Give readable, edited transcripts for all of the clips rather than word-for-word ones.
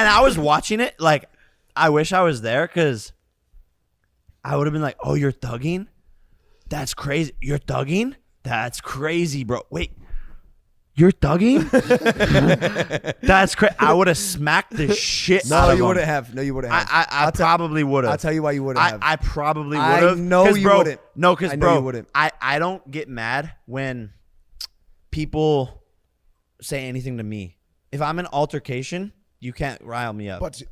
I was watching it like, I wish I was there because I would have been like, oh, you're thugging? That's crazy. You're thugging? That's crazy, bro. Wait, you're thugging? That's crazy. I would have smacked the shit out of him. No, you wouldn't have. I probably would have. I'll tell you why you wouldn't have. I probably would have. know you wouldn't. No, because, bro, you wouldn't. I don't get mad when people say anything to me. If I'm in altercation, you can't rile me up. But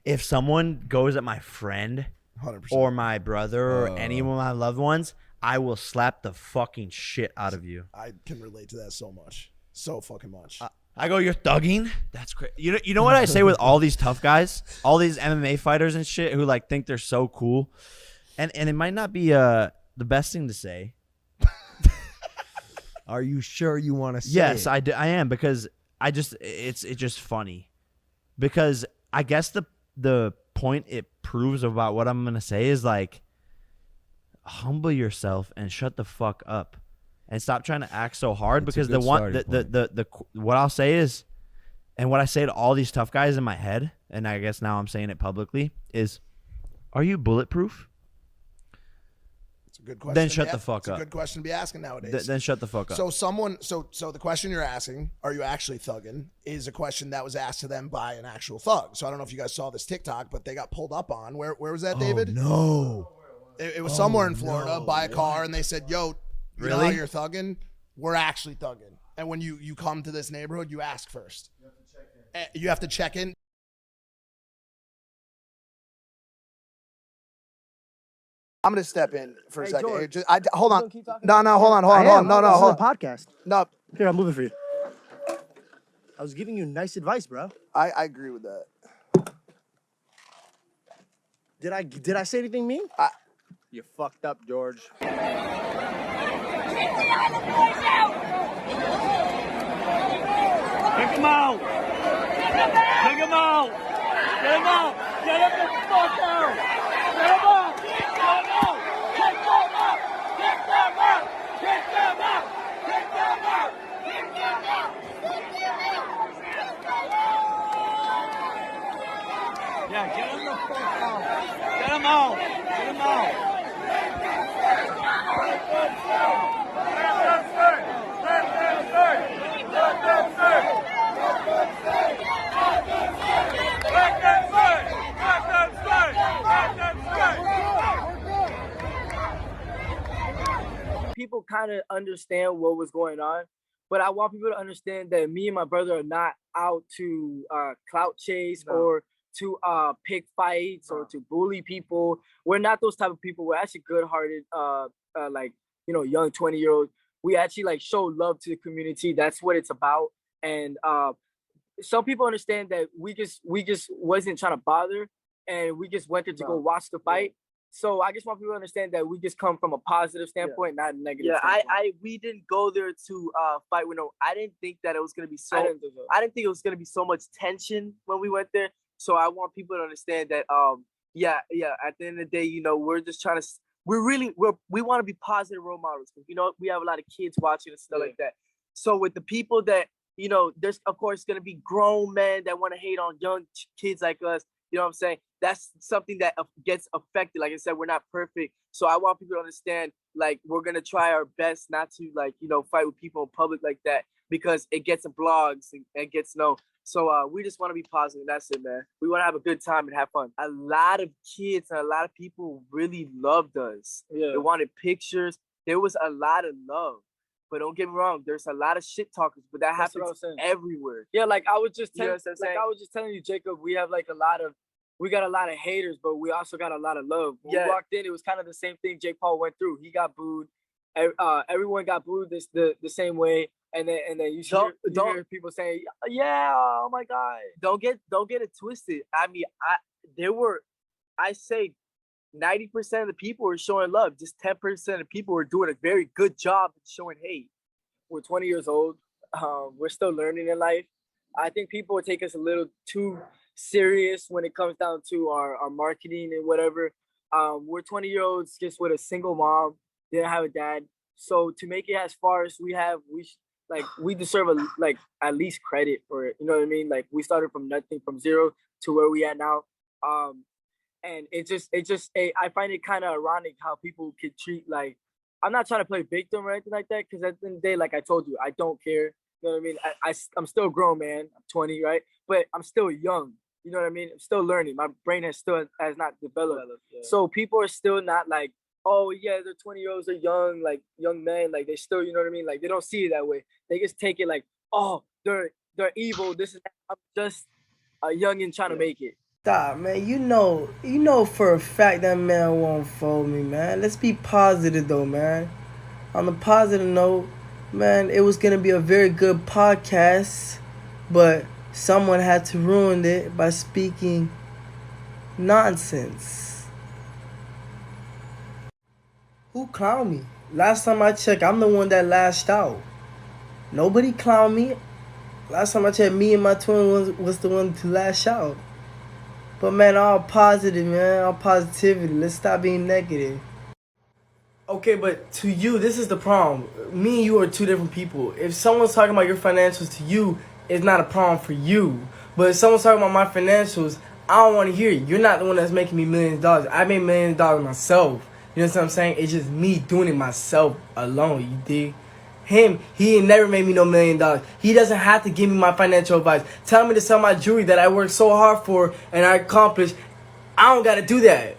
if someone goes at my friend 100%. or my brother or any of my loved ones, I will slap the fucking shit out of you. I can relate to that so much. So fucking much. I go, you're thugging? That's crazy. You know what I say with all these tough guys, all these MMA fighters and shit who like think they're so cool, and it might not be the best thing to say. Are you sure you want to say Yes, it? I am, because it's just funny, because I guess the point it proves about what I'm gonna say is like, humble yourself and shut the fuck up. And stop trying to act so hard, because the what I'll say is, and what I say to all these tough guys in my head, and I guess now I'm saying it publicly, is, are you bulletproof? It's a good question. Then shut the fuck up. It's a good question to be asking nowadays. Then shut the fuck up. So so the question you're asking, are you actually thugging, is a question that was asked to them by an actual thug. So I don't know if you guys saw this TikTok, but they got pulled up on. Where was that, David? No. It was somewhere in Florida by a car, and they said, yo, you know how Really? you're thugging? We're actually thugging. And when you come to this neighborhood, you ask first. You have to check in. I'm gonna step in for a second. George, Hold on. keep talking. No, hold on. No, This is hold a on. podcast. No, Here, I'll move it for you. I was giving you nice advice, bro. I agree with that. Did I say anything mean? You fucked up, George. Take him out! Take him out! Get him out! Get him the fuck out! Get him out! Get them out! Get them out! Get them out! Get them out! Get them out! Get them out! Yeah, get him the fuck out! Get him out! Get him out! People kind of understand what was going on, but I want people to understand that me and my brother are not out to clout chase or to pick fights or to bully people. We're not those type of people. We're actually good-hearted, like, you know, young 20-year-olds. We actually like show love to the community. That's what it's about. And some people understand that we just wasn't trying to bother, and we just went there to go watch the fight. So I just want people to understand that we just come from a positive standpoint, not a negative. Yeah, we didn't go there to fight with no. I didn't think that it was gonna be so. I didn't think it was gonna be so much tension when we went there. So I want people to understand that yeah. At the end of the day, you know, we're just trying to. We want to be positive role models. You know, we have a lot of kids watching and stuff like that. So with the people that, you know, there's of course gonna be grown men that want to hate on young kids like us. You know what I'm saying? That's something that gets affected. Like I said, we're not perfect. So I want people to understand, like, we're going to try our best not to, like, you know, fight with people in public like that, because it gets in blogs and gets known. So we just want to be positive. That's it, man. We want to have a good time and have fun. A lot of kids and a lot of people really loved us. Yeah. They wanted pictures. There was a lot of love. But don't get me wrong, there's a lot of shit talkers, but that happens everywhere. Yeah, like I was just telling, I was just telling you, Jacob, we got a lot of haters, but we also got a lot of love. When we walked in, it was kind of the same thing Jake Paul went through. He got booed. Everyone got booed the same way, and then you hear people saying, "Yeah, oh my God." Don't get it twisted. I mean, I say 90% of the people were showing love. Just 10% of people were doing a very good job of showing hate. We're 20 years old. We're still learning in life. I think people take us a little too serious when it comes down to our marketing and whatever. We're 20-year-olds just with a single mom, didn't have a dad. So to make it as far as we have, like we deserve like at least credit for it. You know what I mean? Like we started from nothing, from zero to where we at now. And I find it kind of ironic how people could treat, like, I'm not trying to play victim or anything like that, because at the end of the day, like I told you, I don't care. You know what I mean? I'm still a grown man. I'm 20, right? But I'm still young. You know what I mean? I'm still learning. My brain has not developed. Yeah. So people are still not like, oh yeah, they're 20-year-olds, they're young, like young men, like they still, you know what I mean? Like they don't see it that way. They just take it like, oh, they're evil. This is, I'm just a youngin' trying to make it. Stop, man. You know for a fact that man won't fold me, man. Let's be positive though, man. On the positive note, man, it was gonna be a very good podcast, but someone had to ruin it by speaking nonsense. Who clowned me? Last time I checked, I'm the one that lashed out. Nobody clowned me. Last time I checked, me and my twin was the one to lash out. But man, all positive, man, all positivity. Let's stop being negative. Okay, but to you, this is the problem. Me and you are two different people. If someone's talking about your financials to you, it's not a problem for you. But if someone's talking about my financials, I don't want to hear it. You're not the one that's making me millions of dollars. I made millions of dollars myself. You know what I'm saying? It's just me doing it myself alone, you dig? Him, he ain't never made me no $1 million. He doesn't have to give me my financial advice. Tell me to sell my jewelry that I worked so hard for and I accomplished. I don't got to do that.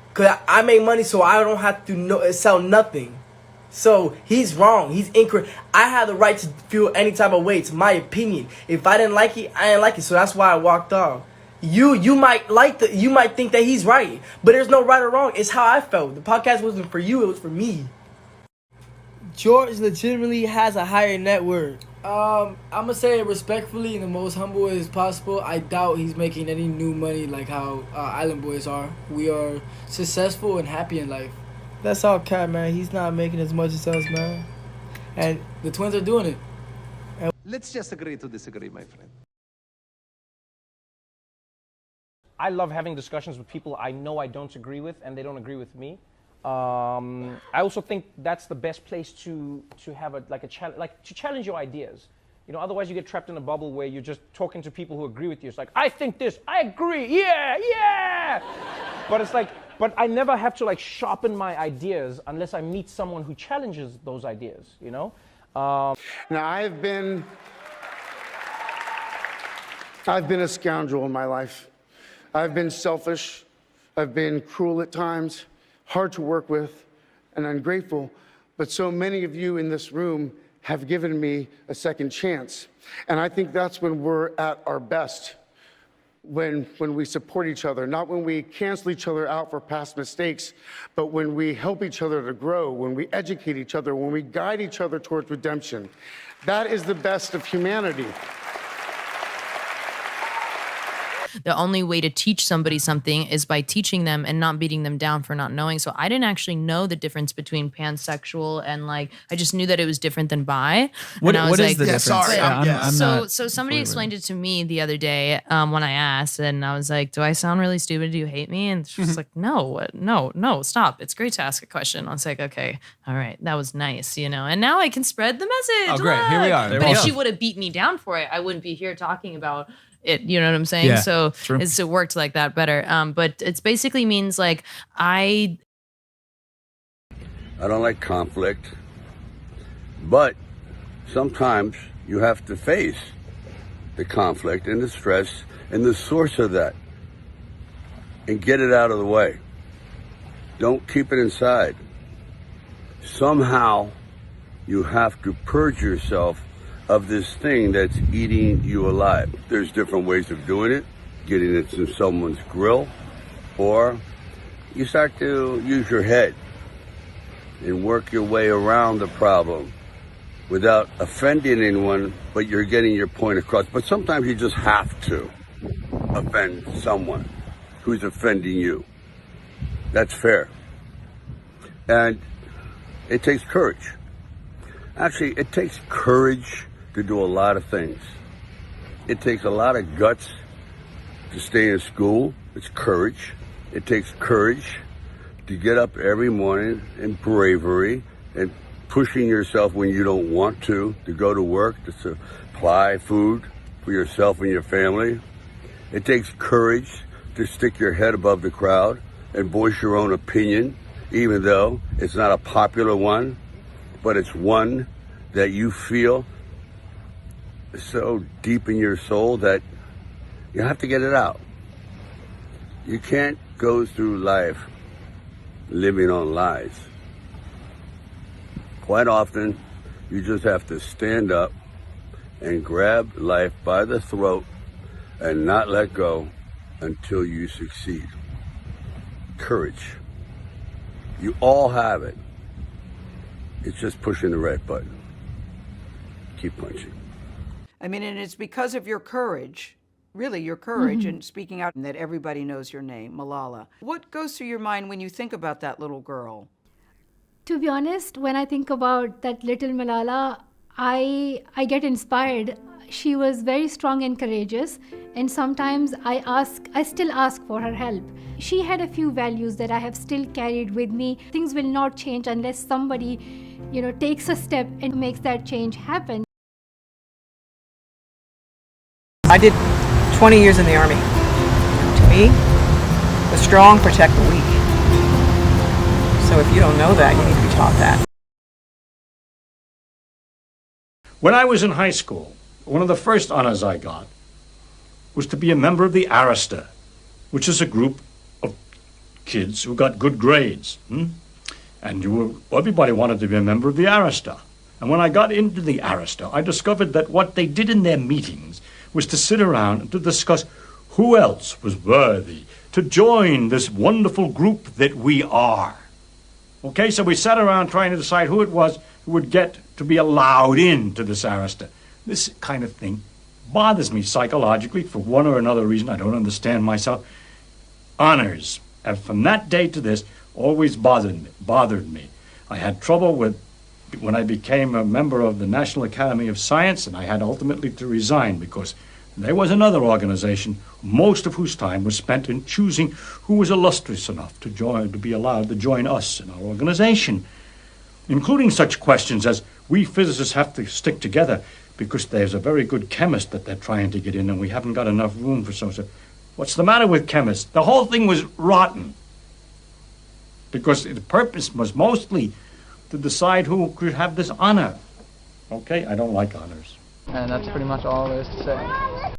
Because I make money so I don't have to sell nothing. So he's wrong. He's incorrect. I have the right to feel any type of way. It's my opinion. If I didn't like it, I didn't like it. So that's why I walked off. You might you might think that he's right, but there's no right or wrong. It's how I felt. The podcast wasn't for you, it was for me. George legitimately has a higher net worth. I'm gonna say it respectfully in the most humble way as possible. I doubt he's making any new money like how Island Boys are. We are successful and happy in life. That's all cat, man. He's not making as much as us, man. And the twins are doing it. Let's just agree to disagree, my friend. I love having discussions with people I know I don't agree with and they don't agree with me. I also think that's the best place to have to challenge your ideas. You know, otherwise you get trapped in a bubble where you're just talking to people who agree with you. It's like, I think this, I agree, yeah. But it's like, but I never have to like sharpen my ideas unless I meet someone who challenges those ideas, you know? Now, I've been a scoundrel in my life. I've been selfish. I've been cruel at times, hard to work with, and ungrateful. But so many of you in this room have given me a second chance. And I think that's when we're at our best, when we support each other, not when we cancel each other out for past mistakes, but when we help each other to grow, when we educate each other, when we guide each other towards redemption. That is the best of humanity. The only way to teach somebody something is by teaching them and not beating them down for not knowing. So I didn't actually know the difference between pansexual and like, I just knew that it was different than bi. What is the difference? Sorry, so somebody explained it to me the other day when I asked, and I was like, do I sound really stupid? Do you hate me? And she's like, no, stop. It's great to ask a question. I was like, okay, all right, that was nice, you know, and now I can spread the message. Oh, great. Here we are. But if she would have beat me down for it, I wouldn't be here talking about it, you know what I'm saying? Yeah, so true. it worked like that better. But it's basically means like I don't like conflict, but sometimes you have to face the conflict and the stress and the source of that and get it out of the way. Don't keep it inside. Somehow you have to purge yourself of this thing that's eating you alive. There's different ways of doing it, getting it in someone's grill, or you start to use your head and work your way around the problem without offending anyone, but you're getting your point across. But sometimes you just have to offend someone who's offending you. That's fair. And it takes courage. Actually, it takes courage to do a lot of things. It takes a lot of guts to stay in school. It's courage. It takes courage to get up every morning, and bravery, and pushing yourself when you don't want to go to work, to supply food for yourself and your family. It takes courage to stick your head above the crowd and voice your own opinion, even though it's not a popular one, but it's one that you feel so deep in your soul that you have to get it out. You can't go through life living on lies. Quite often, you just have to stand up and grab life by the throat and not let go until you succeed. Courage. You all have it. It's just pushing the red button. Keep punching. I mean, and it's because of your courage, really your courage, and speaking out that everybody knows your name, Malala. What goes through your mind when you think about that little girl? To be honest, when I think about that little Malala, I get inspired. She was very strong and courageous, and sometimes I still ask for her help. She had a few values that I have still carried with me. Things will not change unless somebody, takes a step and makes that change happen. I did 20 years in the Army. To me, the strong protect the weak. So if you don't know that, you need to be taught that. When I was in high school, one of the first honors I got was to be a member of the Arista, which is a group of kids who got good grades. And everybody wanted to be a member of the Arista. And when I got into the Arista, I discovered that what they did in their meetings was to sit around and to discuss who else was worthy to join this wonderful group that we are. Okay, so we sat around trying to decide who it was who would get to be allowed into this Arista. This kind of thing bothers me psychologically for one or another reason. I don't understand myself. Honors, and from that day to this, always bothered me. I had trouble with when I became a member of the National Academy of Science, and I had ultimately to resign because there was another organization, most of whose time was spent in choosing who was illustrious enough to be allowed to join us in our organization, including such questions as we physicists have to stick together because there's a very good chemist that they're trying to get in and we haven't got enough room for so. What's the matter with chemists? The whole thing was rotten because the purpose was mostly to decide who could have this honor. Okay, I don't like honors. And that's pretty much all there is to say.